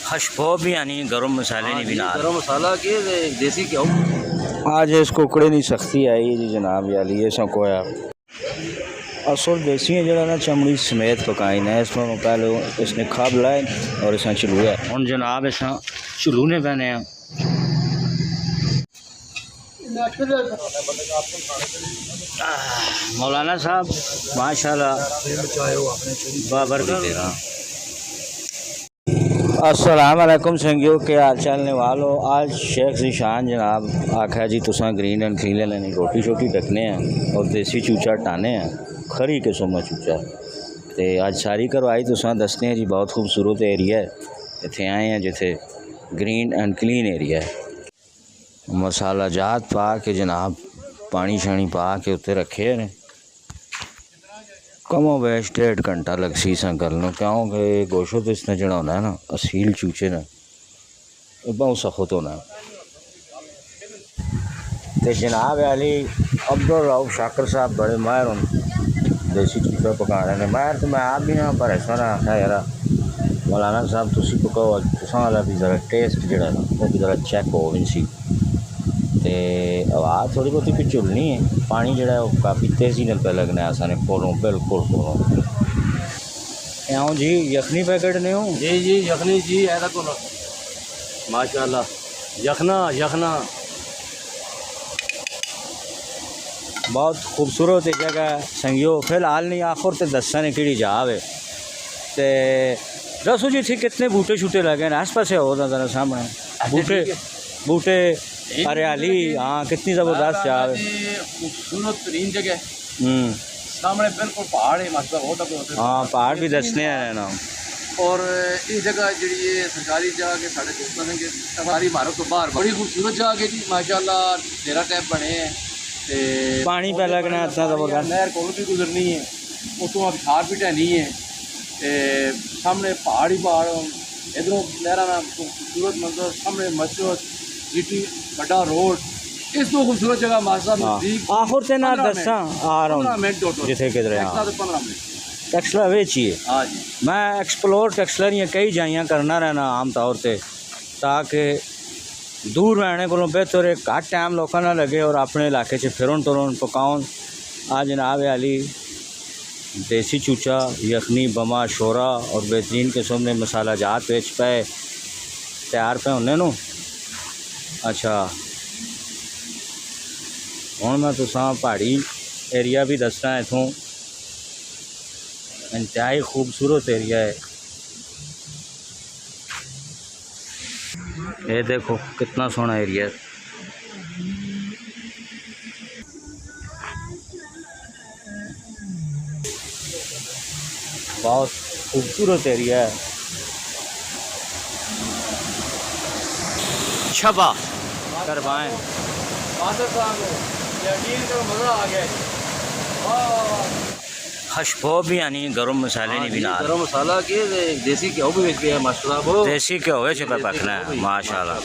खशबो भी यानी गरम मसाले नहीं भी नाल गरम मसाला के देसी घ्यो। आज इस कुकड़े की सख्ती आई जी जनाब याली ये सकोया असल देसी है जरा ना चमड़ी समेत पकाई ना इसमें पहले इसने खाब लाए और इस चलूया हम जनाब इस चलूने पैने हैं। मौलाना साहब माशाल्लाह बाबर भी तेरा अस्सलाम वालेकुम संगियो के हाल चलने वालों। आज शेख जीशान जनाब आखा जी तुसा ग्रीन एंड क्लीन लेनी रोटी शोटी रखने हैं और देसी चूचा टाने हैं खरी किस्म चूचा तो आज सारी करवाई तुसा दसने जी बहुत खूबसूरत एरिया है। इतने आए हैं जिथे ग्रीन एंड क्लीन एरिया है। मसाला जात पा के जनाब पानी शानी पा के उत्ते रखे ने कमो बेश 1.5 घंटा लग सी सा कर लो क्योंकि गोशो तो इसने जड़ा होना है ना असील चूचे ने बहुत सख्त होना तो जनाब अली अब्दुल रऊफ शाकर साहब बड़े माहिर हों देसी चूचा पकाने ने माहिर तो मैं आप भी ना पर ऐसा ना आखा यार मौलाना साहब तुसी पकाओ तुसा वाला भी ज़रा टेस्ट जड़ा वो भी ज़रा चेक हो इनसी तो आवाज़ थोड़ी बहुत भी चुलनी है पानी जड़ा वो काफ़ी तेज़ी न पे लगना है आसाने कोलों बिल्कुल कोलों आऊँ जी यखनी पैकेट ने हूँ जी जी यखनी जी ऐसा को माशाल्लाह यखना यखना बहुत खूबसूरत जगह संगियो फिलहाल नहीं आखिर तो दसा ने कि जावे तो दसो जी थी कितने बूटे शूटे लगे आस पास हो ज़रा सामने बूटे बूटे हरियाली हाँ कितनी ज़बरदस्त जावे खूबसूरत तरीन जगह सामने बिल्कुल पहाड़ है माशाल्लाह। हाँ पहाड़ भी दसने हैं ना और इस जगह जी सरकारी जगह के साढ़े दोस्तों ने सरकारी इमारत तो बाहर बड़ी खूबसूरत जगह है जी माशाल्लाह डेरा टाइप बने हैं तो पानी पे लगना इतना ज़बरदस्त नहर को भी गुजरनी है उतों अखार भी ढहनी है सामने पहाड़ ही पहाड़ इधरों नहर ना खूबसूरत मंजर सामने मस्जिद सिटी बड़ा रोड इस तो खूबसूरत जगह मासा आखिर से ना दसा आ रहा हूँ जिथे किधर टेक्सला वेचिए मैं एक्सप्लोर टेक्सलर या कई जाइयाँ करना रहना आम तौर पर ताकि दूर रहने को बेहतर है घट टाइम लोगों ना लगे और अपने इलाके से फिरन तुरन पकाउन। आज जनाब अली देसी चूचा यखनी बमा शोरा और बेहतरीन किस्म ने मसाला जात बेच पाए तैयार पे होने नू। अच्छा हूँ मैं तुसा पहाड़ी एरिया भी दसना इतों इंतहाई खूबसूरत एरिया है। ये देखो कितना सोहना एरिया है। बहुत खूबसूरत एरिया है। छबा करवाएं मज़ा आ गया। खशबो भी यानी गरम मसाले नहीं भी ना गरम मसाला के देसी घ्यो भी बेच गया माशाल्लाह देसी घ्यो पे पकना है माशाल्लाह।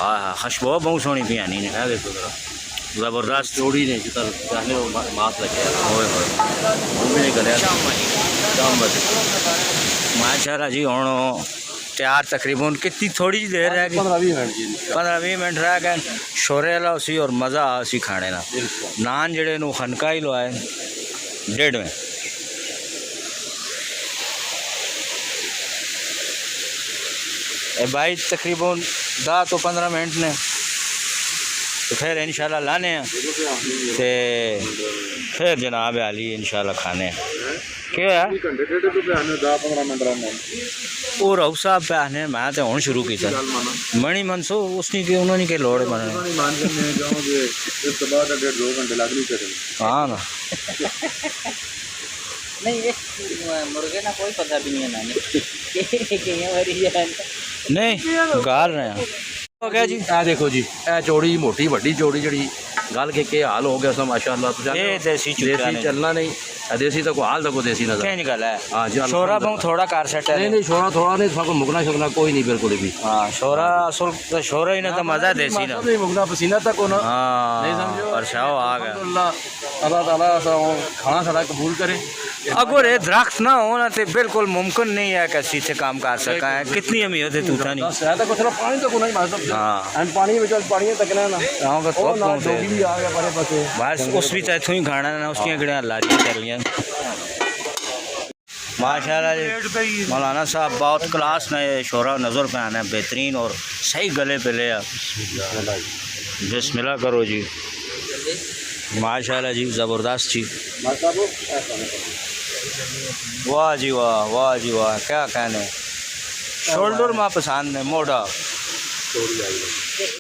हाँ खशबो बहुत सोहनी भी यानी ने देखो जरा ज़बरदस्त चौड़ी ने जितना चाहने मास लगे माशाल्लाह जी हूँ तैयार तकरीबन कितनी थोड़ी जी देर रह गई 15-20 मिनट रह गए शोरे वाला उसी और मज़ा आ उसी खाने ना नान जड़े नू खनका ही लवाए 1.5 में भाई तकरीबन 10 तो 15 मिनट ने तो फिर इंशाल्लाह लाने हैं ते फिर जनाब अली इंशाल्लाह खाने क्या वो रऊफ साहब पे आने मैं तो हूँ शुरू किया मणि मनसो उसने के उन्होंने के लोड़ बने हाँ ना नहीं मुर्गे ना कोई पता भी नहीं है नहीं गाल रहे हैं हो गया जी। ए देखो जी ए चौड़ी मोटी वड्डी चौड़ी जड़ी गल के हाल हो गया माशाल्लाह ये देसी चलना नहीं देसी तो हाल तक देसी नजर चेंज गल है। हाँ जी शोरा बहुत थोड़ा कार सेट है नहीं शोरा थोड़ा नहीं थोड़ा मुकना शुकना कोई नहीं बिल्कुल भी। हाँ शोरा असल तो शोरा ही ना तो मजा देसी ना मुकना पसीना तक होना हाँ परछाव आ गया। अल्लाह ताला खाना सारा कबूल करे अगर ये दरख्त ना हो ना तो बिल्कुल मुमकिन नहीं है कि इसे काम कर सका है। कितनी अमीर है तूता नहीं। दस है तो कुछ पानी तो नहीं मार सकता। हाँ हम पानी में चल पानी तक ना गाँव का ओ तो ना डोगी भी आ गया परे पासे बस उस भी तो ही खाना ना उसकी गड़ियाँ लारी कर लिया। माशाल्लाह जी मौलाना साहब बहुत क्लास ने शोरा नज़र पे आना है बेहतरीन और सही गले पे ले। बिस्मिल्लाह करो जी। माशाल्लाह जी ज़बरदस्त जी। वाह जी वाह, वाह जी वाह, क्या कहने। शोल्डर में पसंद है मोड़ा।